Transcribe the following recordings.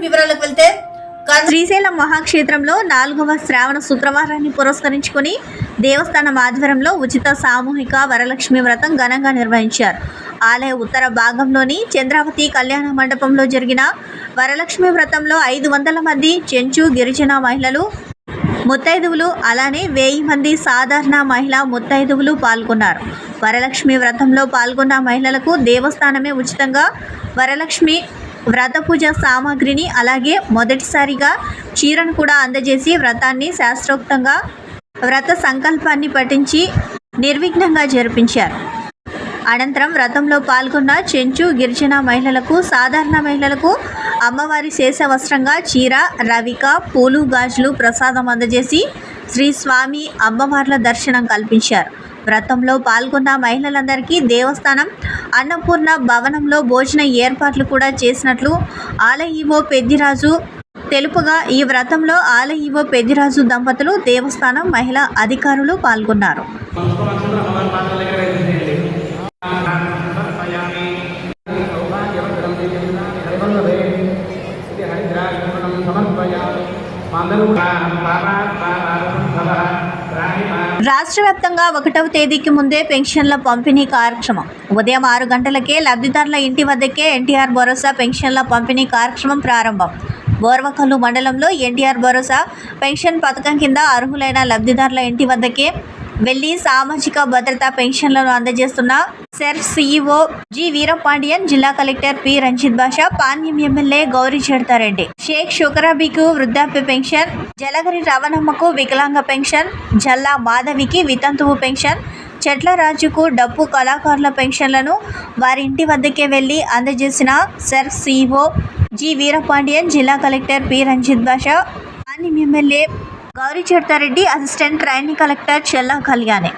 వివరాలకు వెళ్తే శ్రీశైలం మహాక్షేత్రంలో 4వ శ్రావణ శుక్రవారాన్ని పురస్కరించుకుని దేవస్థానం ఆధ్వర్యంలో ఉచిత సామూహిక వరలక్ష్మి వ్రతం ఘనంగా నిర్వహించారు. ఆలయ ఉత్తర భాగంలోని చంద్రావతి కళ్యాణ మండపంలో జరిగిన వరలక్ష్మి వ్రతంలో 500 మంది చెంచు గిరిజన మహిళలు ముత్తైదువులు అలానే 1000 మంది సాధారణ మహిళా ముత్తైదువులు పాల్గొన్నారు. వరలక్ష్మి వ్రతంలో పాల్గొన్న మహిళలకు దేవస్థానమే ఉచితంగా వరలక్ష్మి వ్రత పూజ సామాగ్రిని అలాగే మొదటిసారిగా చీరను కూడా అందజేసి వ్రతాన్ని శాస్త్రోక్తంగా వ్రత సంకల్పాన్ని పఠించి నిర్విఘ్నంగా జరిపించారు. అనంతరం వ్రతంలో పాల్గొన్న చెంచు గిరిజన మహిళలకు సాధారణ మహిళలకు అమ్మవారి శేష వస్త్రంగా చీర రవిక పూలు గాజులు ప్రసాదం అందజేసి శ్రీ స్వామి అమ్మవార్ల దర్శనం కల్పించారు. వ్రతంలో పాల్గొన్న మహిళలందరికీ దేవస్థానం అన్నపూర్ణ భవనంలో భోజన ఏర్పాట్లు కూడా చేసినట్లు ఆలయ ఈవో పెద్దిరాజు తెలుపుగా ఈ వ్రతంలో ఆలయ ఈవో పెద్దిరాజు దంపతులు దేవస్థానం మహిళా అధికారులు పాల్గొన్నారు. రాష్ట్ర వ్యాప్తంగా 1వ తేదీకి ముందే పెన్షన్ల పంపిణీ కార్యక్రమం ఉదయం 6 గంటలకే లబ్ధిదారుల ఇంటి వద్దకే ఎన్టీఆర్ భరోసా పెన్షన్ల పంపిణీ కార్యక్రమం ప్రారంభం. బోర్వకల్లు మండలంలో ఎన్టీఆర్ భరోసా పెన్షన్ పథకం కింద అర్హులైన లబ్ధిదారుల ఇంటి వద్దకే వెళ్లి సామాజిక భద్రతా పెన్షన్లను అందజేస్తున్న సెర్ఫ్ సీఈఓ జి వీరపాండియన్, జిల్లా collector P Ranjith Basha, Panyam MLA Gowri చెడతారెడ్డి, Sheikh షుకరాబీకు వృద్ధాప్య పెన్షన్, జలగరి రవణమ్మకు వికలాంగ పెన్షన్, జల్లా మాధవికి వితంతువు పెన్షన్, చెట్ల రాజుకు డప్పు కళాకారుల పెన్షన్లను వారి ఇంటి వద్దకే వెళ్లి అందజేసిన సెర్ఫ్ సీఈఓ జి వీరపాండియన్, జిల్లా collector P Ranjith Basha, Panyam MLA Gowri Charitha Reddy, assistant training collector Chella Kalyani.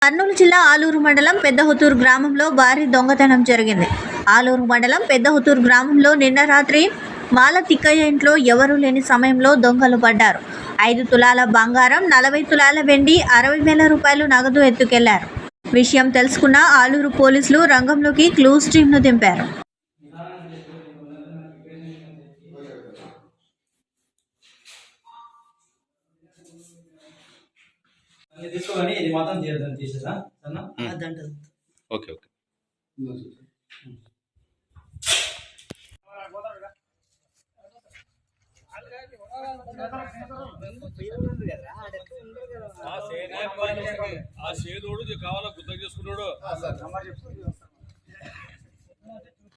Kurnool జిల్లా ఆలూరు మండలం పెద్దహుతూరు గ్రామంలో భారీ దొంగతనం జరిగింది. ఆలూరు మండలం పెద్దహుతూరు గ్రామంలో నిన్న రాత్రి మాల తిక్కయ్య ఇంట్లో ఎవరూ లేని సమయంలో దొంగలు పడ్డారు. 5 తులాల బంగారం, 40 తులాల వెండి, 60,000 రూపాయలు నగదు ఎత్తుకెళ్లారు. విషయం తెలుసుకున్న ఆలూరు పోలీసులు రంగంలోకి క్లూస్ టీంను దింపారు. తీసుకోగానే ఇది మాత్రం తీసేదా ఓకే ఓకే ఆ సేదోడు కావాలా గుర్తు చేసుకున్నాడు.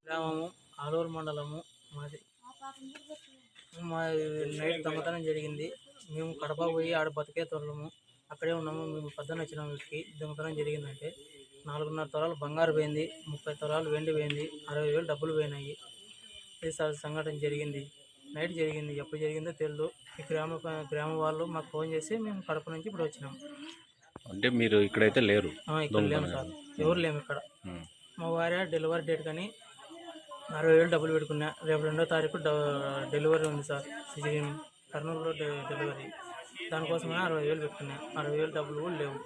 గ్రామము ఆలూరు మండలము మాది. మా నైట్ దొంగతనం జరిగింది. మేము కడప పోయి ఆడ బతికే తొలము అక్కడే ఉన్నాము. మేము పొద్దున్న వచ్చినాము. వీటికి దొంగతనం జరిగిందంటే 4.5 తులాలు బంగారు పోయింది, 30 తులాలు వెండి పోయింది, 60,000 డబ్బులు పోయినాయి. ఇది సంఘటన జరిగింది. నైట్ జరిగింది. ఎప్పుడు జరిగిందో తెలియదు. ఈ గ్రామ వాళ్ళు మాకు ఫోన్ చేసి మేము కడప నుంచి ఇప్పుడు వచ్చినాము. అంటే మీరు ఇక్కడైతే లేరు? ఇక్కడ లేము సార్, ఎవరు లేము ఇక్కడ. మా భార్య డెలివరీ డేట్ కానీ 60,000 డబ్బులు పెట్టుకున్నా. రేపు 2వ తారీఖు డెలివరీ ఉంది సార్. కర్నూలులో డెలివరీ. దానికోసమే 60,000 పెట్టుకున్నా. 60,000 డబ్బులు కూడా లేవు.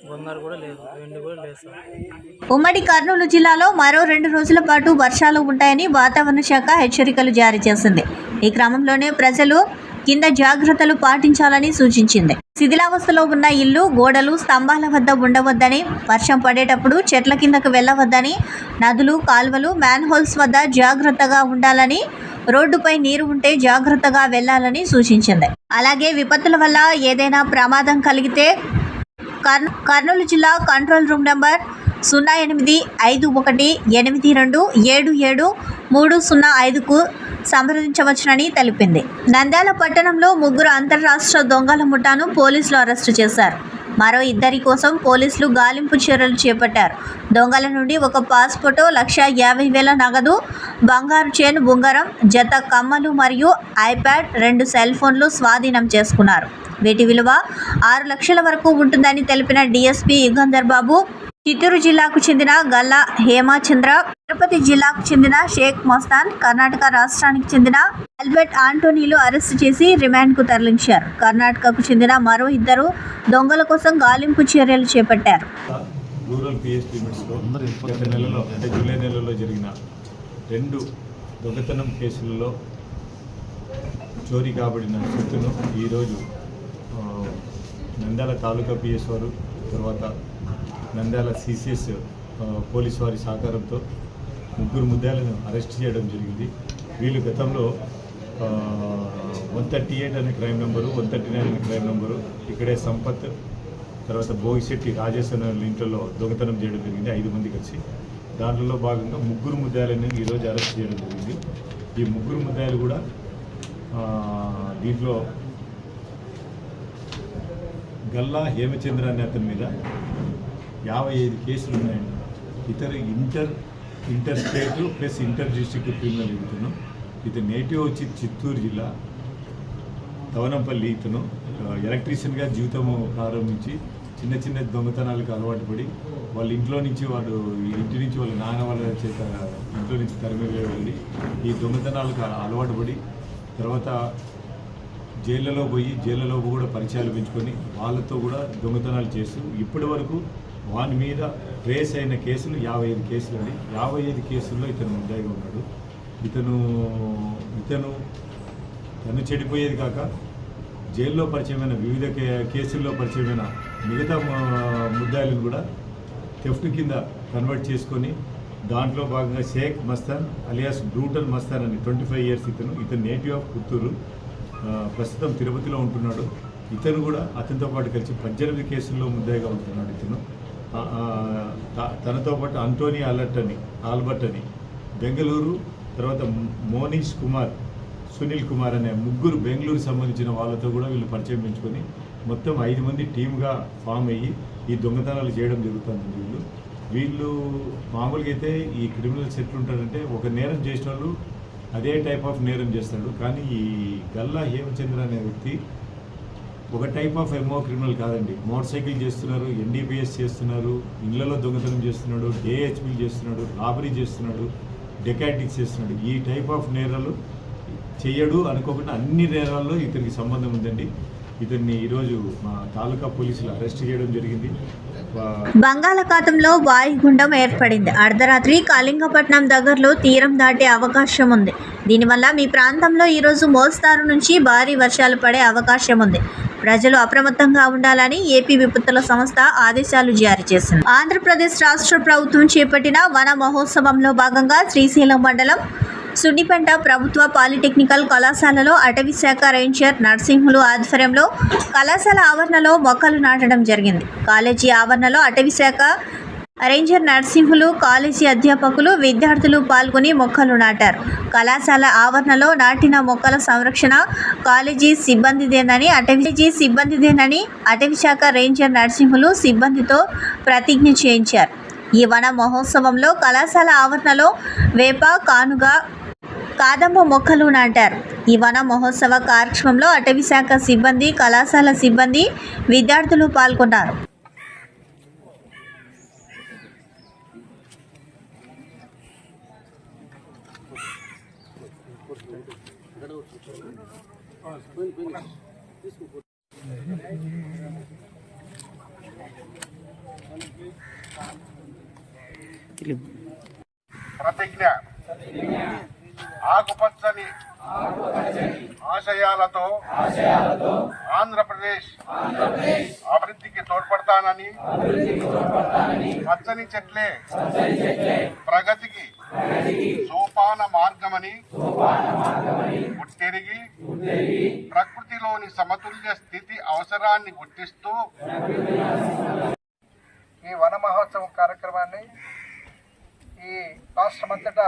బంగారు కూడా లేదు, వెండి కూడా లేదు సార్. ఉమ్మడి కర్నూలు జిల్లాలో మరో 2 రోజుల పాటు వర్షాలు ఉంటాయని వాతావరణ శాఖ హెచ్చరికలు జారీ చేసింది. ఈ క్రమంలోనే ప్రజలు కింద జాగ్రత్తలు పాటించాలని సూచించింది. శిథిలావస్థలో ఉన్న ఇల్లు, గోడలు, స్తంభాల వద్ద ఉండవద్దని, వర్షం పడేటప్పుడు చెట్ల కిందకు వెళ్ళవద్దని, నదులు, కాల్వలు, మ్యాన్హోల్స్ వద్ద జాగ్రత్తగా ఉండాలని, రోడ్డుపై నీరు ఉంటే జాగ్రత్తగా వెళ్లాలని సూచించింది. అలాగే విపత్తుల వల్ల ఏదైనా ప్రమాదం కలిగితే కర్నూలు జిల్లా కంట్రోల్ రూమ్ నంబర్ 085182773005కు సంప్రదించవచ్చునని తెలిపింది. నంద్యాల పట్టణంలో 3 అంతర్రాష్ట్ర దొంగల ముఠాను పోలీసులు అరెస్టు చేశారు. మరో 2 కోసం పోలీసులు గాలింపు చర్యలు చేపట్టారు. దొంగల నుండి ఒక పాస్పోర్టు, 1,50,000 నగదు, బంగారు చైన్, ఉంగరం, జత కమ్మలు మరియు ఐప్యాడ్, 2 సెల్ ఫోన్లు స్వాధీనం చేసుకున్నారు. వీటి విలువ 6 లక్షల వరకు ఉంటుందని తెలిపిన డీఎస్పీ యుగంధర్ బాబు, చిత్తూరు జిల్లాకు చెందిన గల్లా హేమచంద్ర, తిరుపతి జిల్లాకు చెందిన షేక్ మస్తాన్, కర్ణాటక రాష్ట్రానికి చెందిన ఆల్బర్ట్ ఆంటోనీలు అరెస్టు చేసి రిమాండ్కు తరలించారు. కర్ణాటకకు చెందిన మరో 2 దొంగల కోసం గాలింపు చర్యలు చేపట్టారు. రూరల్ పిఎస్ లిమిట్స్లో గత నెలలో అంటే జూలై నెలలో జరిగిన 2 దొంగతనం కేసులలో చోరీ కాబడిన సొత్తును ఈరోజు నంద్యాల తాలూకా పిఎస్ వారు, తర్వాత నంద్యాల సిసిఎస్ పోలీస్ వారి సహకారంతో 3 ముద్దాయిలను అరెస్ట్ చేయడం జరిగింది. వీళ్ళు గతంలో 138 అనే క్రైమ్ నెంబరు, 139 అనే క్రైమ్ నెంబరు, ఇక్కడే సంపత్, తర్వాత భోగిశెట్టి రాజేష్ అనే ఇంట్లో దొంగతనం చేయడం జరిగింది. 5 మంది కలిసి. దాంట్లో భాగంగా 3 ముద్దాయిలను ఈరోజు అరెస్ట్ చేయడం జరిగింది. ఈ 3 ముద్దాయిలు కూడా దీంట్లో గల్లా హేమచంద్ర అనే అతని మీద 55 కేసులు ఉన్నాయండి. ఇతర inter state plus inter district criminal ఇతను. ఇతను నేటివ్ వచ్చి చిత్తూరు జిల్లా తవనంపల్లి. ఇతను ఎలక్ట్రీషియన్గా జీవితము ప్రారంభించి చిన్న చిన్న దొంగతనాలకు అలవాటు పడి వాళ్ళ ఇంట్లో నుంచి వాళ్ళ నాన్న వాళ్ళ చేత ఇంట్లో నుంచి తరిమి వెళ్ళి ఈ దొంగతనాలకు అలవాటు పడి తర్వాత జైళ్ళలో కూడా పరిచయాలు పెంచుకొని వాళ్ళతో కూడా దొంగతనాలు చేస్తూ ఇప్పటి వరకు వాని మీద ట్రేస్ అయిన కేసులు 55 కేసులు అండి. 55 కేసుల్లో ఇతను ముద్దాయిగా ఉన్నాడు. ఇతను చెడిపోయేది కాక జైల్లో పరిచయమైన వివిధ కేసుల్లో పరిచయమైన మిగతా ముద్దాయిలను కూడా థెఫ్ట్ కింద కన్వర్ట్ చేసుకొని దాంట్లో భాగంగా షేక్ మస్తాన్ అలియాస్ బ్రూటల్ మస్తాన్ అని 25 ఇయర్స్ ఇతను నేటివ్ ఆఫ్ పుత్తూరు, ప్రస్తుతం తిరుపతిలో ఉంటున్నాడు. ఇతను కూడా అతనితో పాటు కలిసి 18 కేసుల్లో ముద్దాయిగా ఉంటున్నాడు. ఇతను తనతో పాటు అంటోనీ ఆల్బర్ట్ అని బెంగళూరు, తర్వాత మోనీష్ కుమార్, సునీల్ కుమార్ అనే 3 బెంగళూరు సంబంధించిన వాళ్ళతో కూడా వీళ్ళు పరిచయం పెంచుకొని మొత్తం 5 మంది టీమ్గా ఫామ్ అయ్యి ఈ దొంగతనాలు చేయడం జరుగుతుంది. వీళ్ళు మామూలుగా అయితే ఈ క్రిమినల్స్ ఎట్లుంటారంటే ఒక నేరం చేసిన వాళ్ళు అదే టైప్ ఆఫ్ నేరం చేస్తాడు. కానీ ఈ గల్లా హేమచంద్ర అనే వ్యక్తి ఒక టైప్ ఆఫ్ ఎంఓ క్రిమినల్ కాదండి. మోటార్ సైకిల్ చేస్తున్నారు, ఎన్డీపీఎస్ చేస్తున్నారు, ఇళ్లలో దొంగతనం చేస్తున్నాడు, డేహెచ్పీలు చేస్తున్నాడు, రాబరీ చేస్తున్నాడు, డెకాటిక్స్ చేస్తున్నాడు. ఈ టైప్ ఆఫ్ నేరాలు చేయడు అనుకోకుండా అన్ని నేరాల్లో ఇతనికి సంబంధం ఉందండి. ఇతన్ని ఈరోజు మా తాలూకా పోలీసులు అరెస్ట్ చేయడం జరిగింది. బంగాళాఖాతంలో వాయుగుండం ఏర్పడింది. అర్ధరాత్రి కళింగపట్నం దగ్గరలో తీరం దాటే అవకాశం ఉంది. దీనివల్ల మీ ప్రాంతంలో ఈరోజు మోస్తారు నుంచి భారీ వర్షాలు పడే అవకాశం ఉంది. ప్రజలు అప్రమత్తంగా ఉండాలని ఏపీ విపత్తుల సంస్థ ఆదేశాలు జారీ చేసింది. ఆంధ్రప్రదేశ్ రాష్ట్ర ప్రభుత్వం చేపట్టిన వన మహోత్సవంలో భాగంగా శ్రీశైలం మండలం సున్నిపెంట ప్రభుత్వ పాలిటెక్నికల్ కళాశాలలో అటవీ శాఖ రేంజర్ నర్సింహులు ఆధ్వర్యంలో కళాశాల ఆవరణలో మొక్కలు నాటడం జరిగింది. కాలేజీ ఆవరణలో అటవీ శాఖ రేంజర్ నర్సింహులు, కాలేజీ అధ్యాపకులు, విద్యార్థులు పాల్గొని మొక్కలు నాటారు. కళాశాల ఆవరణలో నాటిన మొక్కల సంరక్షణ కాలేజీ సిబ్బందిదేనని అటవీ శాఖ రేంజర్ నర్సింహులు సిబ్బందితో ప్రతిజ్ఞ చేయించారు. ఈ వన మహోత్సవంలో కళాశాల ఆవరణలో వేప, కానుగ, కాదంబ మొక్కలు నాటారు. ఈ వన మహోత్సవ కార్యక్రమంలో అటవీ శాఖ సిబ్బంది, కళాశాల సిబ్బంది, విద్యార్థులు పాల్గొన్నారు. ప్రతిజ్ఞ ఆకుపచ్చని ఆశయాలతో ఆంధ్రప్రదేశ్ అభివృద్ధికి తోడ్పడతానని పచ్చని చెట్లే ప్రగతికి సోపాన మార్గమని గుర్తిరిగి ప్రకృతిలోని సమతుల్య స్థితి అవసరాన్ని గుర్తిస్తూ ఈ వన మహోత్సవం కార్యక్రమాన్ని ఈ రాష్ట్రమంతటా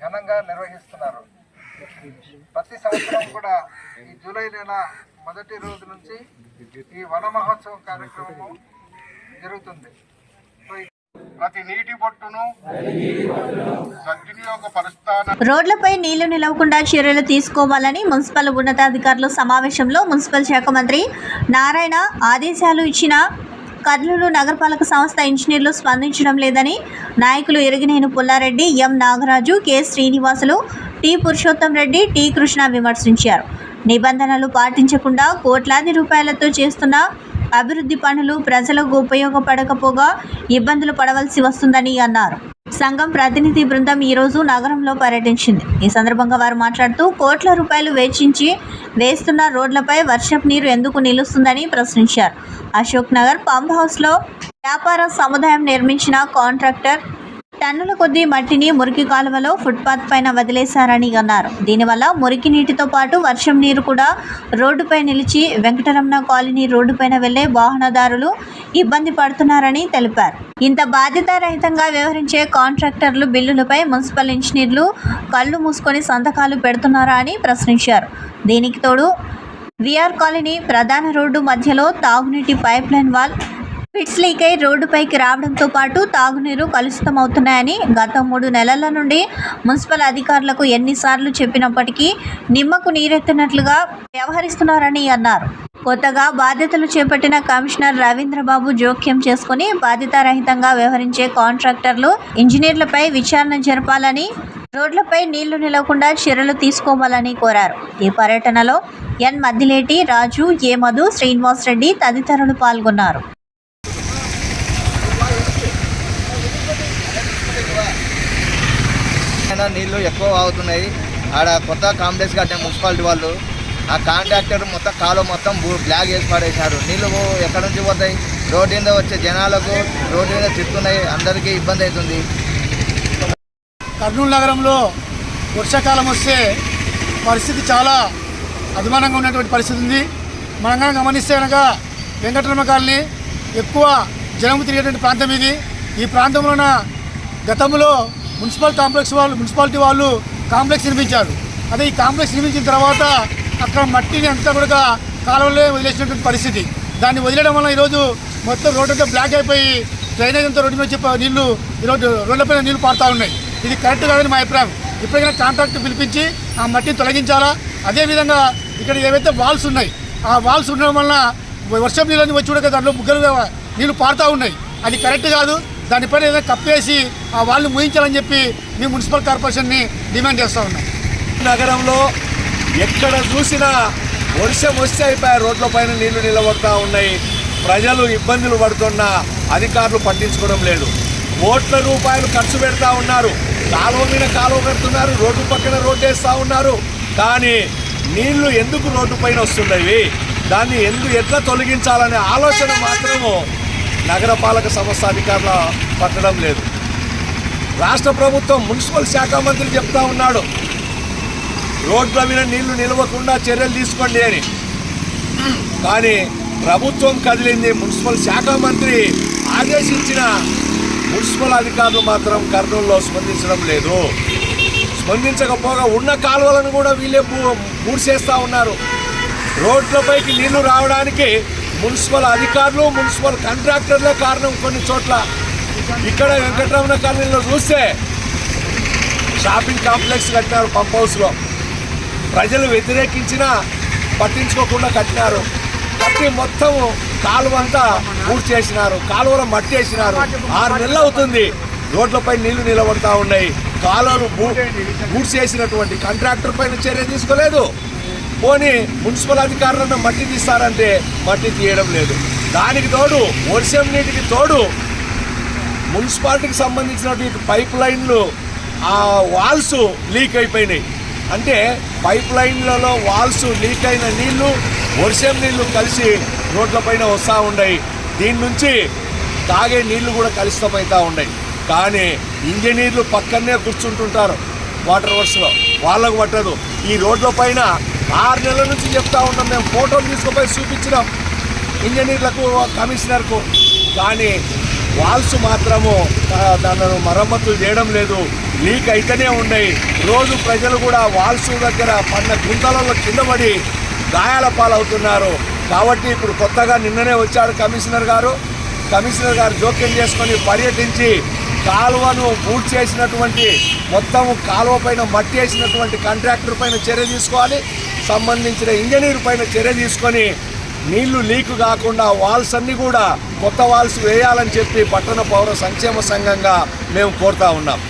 ఘనంగా నిర్వహిస్తున్నారు. ప్రతి సంవత్సరం కూడా ఈ జూలై నెల మొదటి రోజు నుంచి ఈ వన మహోత్సవం కార్యక్రమం జరుగుతుంది. ప్రతి నీటి బొట్టును సద్వినియోగపరుస్తానని రోడ్లపై నీళ్లు నిలవకుండా చర్యలు తీసుకోవాలని మున్సిపల్ ఉన్నతాధికారులు సమావేశంలో మున్సిపల్ శాఖ మంత్రి నారాయణ ఆదేశాలు ఇచ్చిన కర్నూలు నగరపాలక సంస్థ ఇంజనీర్లు స్పందించడం లేదని నాయకులు Irigineni Pullareddy, M Nagaraju, K Srinivasulu, T Purushottam Reddy, T Krishna విమర్శించారు. నిబంధనలు పాటించకుండా కోట్లాది రూపాయలతో చేస్తున్న అభివృద్ధి పనులు ప్రజలకు ఉపయోగపడకపోగా ఇబ్బందులు పడవలసి వస్తుందని అన్నారు. సంఘం ప్రతినిధి బృందం ఈరోజు నగరంలో పర్యటించింది. ఈ సందర్భంగా వారు మాట్లాడుతూ కోట్ల రూపాయలు వెచ్చించి వేస్తున్న రోడ్లపై వర్షపు నీరు ఎందుకు నిలుస్తుందని ప్రశ్నించారు. అశోక్ నగర్ పంప్ హౌస్లో వ్యాపార సముదాయం నిర్మించిన కాంట్రాక్టర్ టన్నుల కొద్దీ మట్టిని మురికి కాలువలో ఫుట్పాత్ పైన వదిలేశారని అన్నారు. దీనివల్ల మురికి నీటితో పాటు వర్షం నీరు కూడా రోడ్డుపై నిలిచి వెంకటరమణ కాలనీ రోడ్డుపైన వెళ్లే వాహనదారులు ఇబ్బంది పడుతున్నారని తెలిపారు. ఇంత బాధ్యతారహితంగా వ్యవహరించే కాంట్రాక్టర్లు బిల్లులపై మున్సిపల్ ఇంజనీర్లు కళ్ళు మూసుకొని సంతకాలు పెడుతున్నారా అని ప్రశ్నించారు. దీనికి తోడు విఆర్ కాలనీ ప్రధాన రోడ్డు మధ్యలో తాగునీటి pipe line valve pits leak అయి రోడ్డుపైకి రావడంతో పాటు తాగునీరు కలుషితమవుతున్నాయని గత 3 నెలల నుండి మున్సిపల్ అధికారులకు ఎన్నిసార్లు చెప్పినప్పటికీ నిమ్మకు నీరెత్తినట్లుగా వ్యవహరిస్తున్నారని అన్నారు. కొత్తగా బాధ్యతలు చేపట్టిన కమిషనర్ రవీంద్రబాబు జోక్యం చేసుకుని బాధ్యతారహితంగా వ్యవహరించే కాంట్రాక్టర్లు, ఇంజనీర్లపై విచారణ జరపాలని, రోడ్లపై నీళ్లు నిలవకుండా చర్యలు తీసుకోవాలని కోరారు. ఈ పర్యటనలో ఎన్ మద్దిలేటి, రాజు, ఏ మధు, శ్రీనివాస్ రెడ్డి తదితరులు పాల్గొన్నారు. నీళ్ళు ఎక్కువ అవుతున్నాయి. ఆడ కొత్త కాంప్లెక్స్ కట్టిన మున్సిపాలిటీ వాళ్ళు ఆ కాంట్రాక్టర్ మొత్తం కాలువ మొత్తం బ్లాక్ చేసి పడేశారు. నీళ్ళు ఎక్కడి నుంచి పోతాయి? రోడ్డు మీద వచ్చే జనాలకు రోడ్డు మీద తిరుగుతున్నాయి, అందరికీ ఇబ్బంది అవుతుంది. కర్నూలు నగరంలో వర్షాకాలం వస్తే పరిస్థితి చాలా అధ్వానంగా ఉన్నటువంటి పరిస్థితి ఉంది. మనం గమనిస్తే కనుక వెంకటరమణ కాలనీ ఎక్కువ జనం తిరిగేటువంటి ప్రాంతం ఇది. ఈ ప్రాంతంలోన గతంలో మున్సిపాలిటీ వాళ్ళు కాంప్లెక్స్ నిర్మించారు. అదే ఈ కాంప్లెక్స్ నిర్మించిన తర్వాత అక్కడ మట్టిని అంతా కూడా కాలువలో వదిలేసినటువంటి పరిస్థితి. దాన్ని వదిలేయడం వల్ల ఈరోజు మొత్తం రోడ్డు అంతా బ్లాక్ అయిపోయి డ్రైనేజ్ అంతా రోడ్డు మీద వచ్చి నీళ్లు ఈరోజు రోడ్లపైన నీళ్లు పారుతూ ఉన్నాయి. ఇది కరెక్ట్ కాదని మా అభిప్రాయం. ఇప్పటికైనా కాంట్రాక్ట్ పిలిపించి ఆ మట్టిని తొలగించాలా. అదేవిధంగా ఇక్కడ ఏవైతే వాల్స్ ఉన్నాయి ఆ వాల్స్ ఉండడం వలన వర్షం నీళ్ళని వచ్చి కూడా దాంట్లో బుగ్గలుగా నీళ్లు పారుతూ ఉన్నాయి. అది కరెక్ట్ కాదు. దానిపైన ఏదైనా కప్పేసి ఆ వాళ్ళు ముయించాలని చెప్పి మేము మున్సిపల్ కార్పొరేషన్ని డిమాండ్ చేస్తూ ఉన్నాం. నగరంలో ఎక్కడ చూసినా వర్షం వస్తే అయిపోయి రోడ్ల పైన నీళ్లు నిలబడుతూ ఉన్నాయి. ప్రజలు ఇబ్బందులు పడుతున్నా అధికారులు పట్టించుకోవడం లేదు. కోట్ల రూపాయలు ఖర్చు పెడతా ఉన్నారు. కాలువ మీద కాలువ కడుతున్నారు, రోడ్డు పక్కన రోడ్డు వేస్తూ ఉన్నారు. కానీ నీళ్లు ఎందుకు రోడ్డు పైన వస్తున్నాయి, దాన్ని ఎట్లా తొలగించాలనే ఆలోచన మాత్రము నగరపాలక సంస్థ అధికారుల పట్టడం లేదు. రాష్ట్ర ప్రభుత్వం మున్సిపల్ శాఖ మంత్రి చెప్తా ఉన్నాడు రోడ్ల మీద నీళ్లు నిలవకుండా చర్యలు తీసుకోండి అని. కానీ ప్రభుత్వం కదిలింది, మున్సిపల్ శాఖ మంత్రి ఆదేశించిన మున్సిపల్ అధికారులు మాత్రం కర్నూలులో స్పందించడం లేదు. స్పందించకపోగా ఉన్న కాలువలను కూడా వీళ్ళే మూసేస్తూ ఉన్నారు. రోడ్లపైకి నీళ్లు రావడానికి మున్సిపల్ అధికారులు, మున్సిపల్ కాంట్రాక్టర్లే కారణం. కొన్ని చోట్ల ఇక్కడ వెంకటరమణ కాలనీలో చూస్తే షాపింగ్ కాంప్లెక్స్ కట్టినారు పంప్ హౌస్లో. ప్రజలు వ్యతిరేకించినా పట్టించుకోకుండా కట్టినారు. కట్టి మొత్తం కాలువ అంతా పూర్తి చేసినారు, కాలువలో మట్టి వేసినారు. 6 నెలలు అవుతుంది రోడ్లపై నీళ్లు నిలబడతా ఉన్నాయి. కాలువలు పూర్తి చేసినటువంటి కాంట్రాక్టర్ పైన చర్య తీసుకోలేదు. పోనీ మున్సిపల్ అధికారులను మట్టి తీస్తారంటే మట్టి తీయడం లేదు. దానికి తోడు వర్షం నీటికి తోడు మున్సిపాలిటీకి సంబంధించినటువంటి పైప్ లైన్లు ఆ వాల్స్ లీక్ అయిపోయినాయి. అంటే పైప్ లైన్లలో వాల్స్ లీక్ అయిన నీళ్లు వర్షం నీళ్లు కలిసి రోడ్లపైన వస్తూ ఉన్నాయి. దీని నుంచి తాగే నీళ్లు కూడా కలుషితమవుతూ ఉన్నాయి. కానీ ఇంజనీర్లు పక్కనే కూర్చుంటుంటారు వాటర్ వర్క్స్లో, వాళ్ళకు పట్టదు. ఈ రోడ్ల పైన 6 నెలల నుంచి చెప్తా ఉన్నాం, మేము ఫోటోలు తీసుకుపోయి చూపించినాం ఇంజనీర్లకు, కమిషనర్కు. కానీ వాల్స్ మాత్రము దానిని మరమ్మతులు చేయడం లేదు, లీక్ అయితేనే ఉన్నాయి. రోజు ప్రజలు కూడా వాల్స్ దగ్గర పడిన గుంతలలో కింద పడి గాయాల పాలవుతున్నారు. కాబట్టి ఇప్పుడు కొత్తగా నిన్ననే వచ్చాడు కమిషనర్ గారు జోక్యం చేసుకొని పర్యటించి కాలువను పూర్తి చేసినటువంటి మొత్తం కాలువ పైన మట్టి వేసినటువంటి కాంట్రాక్టర్ పైన చర్య తీసుకోవాలి, సంబంధించిన ఇంజనీర్ పైన చర్య తీసుకొని నీళ్లు లీక్ కాకుండా వాల్స్ అన్నీ కూడా కొత్త వాల్స్ వేయాలని చెప్పి పట్టణ పౌర సంక్షేమ సంఘంగా మేము కోరుతా ఉన్నాం.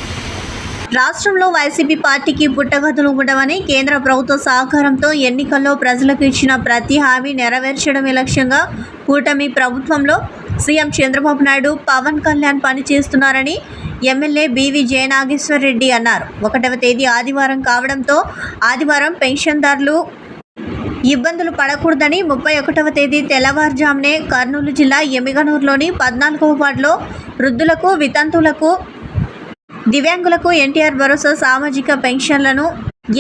రాష్ట్రంలో వైసీపీ పార్టీకి పుట్టగతులు ఉండవని కేంద్ర ప్రభుత్వ సహకారంతో ఎన్నికల్లో ప్రజలకు ఇచ్చిన ప్రతి హామీ నెరవేర్చడమే లక్ష్యంగా కూటమి ప్రభుత్వంలో సీఎం చంద్రబాబు నాయుడు, పవన్ కళ్యాణ్ పనిచేస్తున్నారని ఎమ్మెల్యే బీవీ జయనాగేశ్వర్ రెడ్డి అన్నారు. 1వ తేదీ ఆదివారం కావడంతో ఆదివారం పెన్షన్దారులు ఇబ్బందులు పడకూడదని 31వ తేదీ తెల్లవారుజామునే కర్నూలు జిల్లా ఎమ్మిగనూరులోని 14వ వార్డులో వృద్ధులకు, వితంతువులకు, దివ్యాంగులకు ఎన్టీఆర్ భరోసా సామాజిక పెన్షన్లను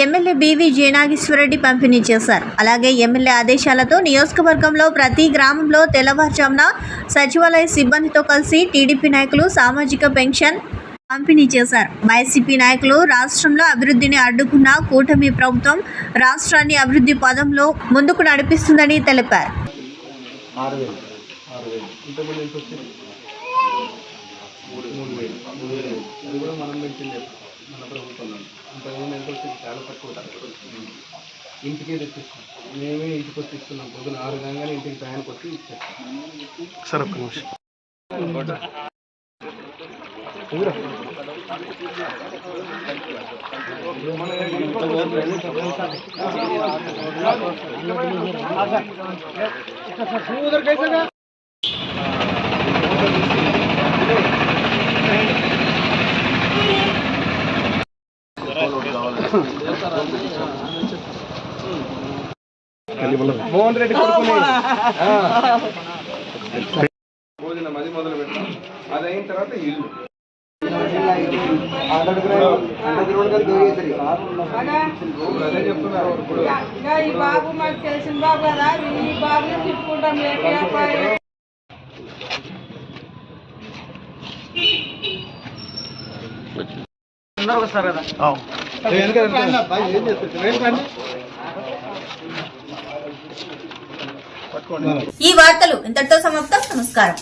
ఎమ్మెల్యే బీవీ జయనాగేశ్వరరెడ్డి పంపిణీ చేశారు. అలాగే ఎమ్మెల్యే ఆదేశాలతో నియోజకవర్గంలో ప్రతి గ్రామంలో తెల్లవారుజామున సచివాలయ సిబ్బందితో కలిసి టీడీపీ నాయకులు సామాజిక పెన్షన్ పంపిణీ చేశారు. వైసీపీ నాయకులు రాష్ట్రంలో అభివృద్ధిని అడ్డుకున్న కూటమి ప్రభుత్వం రాష్ట్రాన్ని అభివృద్ధి పదంలో ముందుకు నడిపిస్తుందని తెలిపారు. ఇంటికే తెచ్చిస్తున్నాం, మేమే ఇంటికి వచ్చి ఇస్తున్నాం. పొద్దున 6 గంటలనే ఇంటికి ప్రయాణకు వచ్చి ఇచ్చాం. సార్ ఒక్క నిమిషం. మోహన్ రెడ్డి భోజనం అది మొదలు పెట్టాం. అది అయిన తర్వాత ఇల్లు అదే చెప్తున్నారు. ఇప్పుడు ఈ బాబు మాకు తెలిసిన బాబు కదా, ఈ బాబుని తిప్పుకుంటాం. వస్తారు కదా. ఈ వార్తలు ఇంతటితో సమాప్తం. నమస్కారం.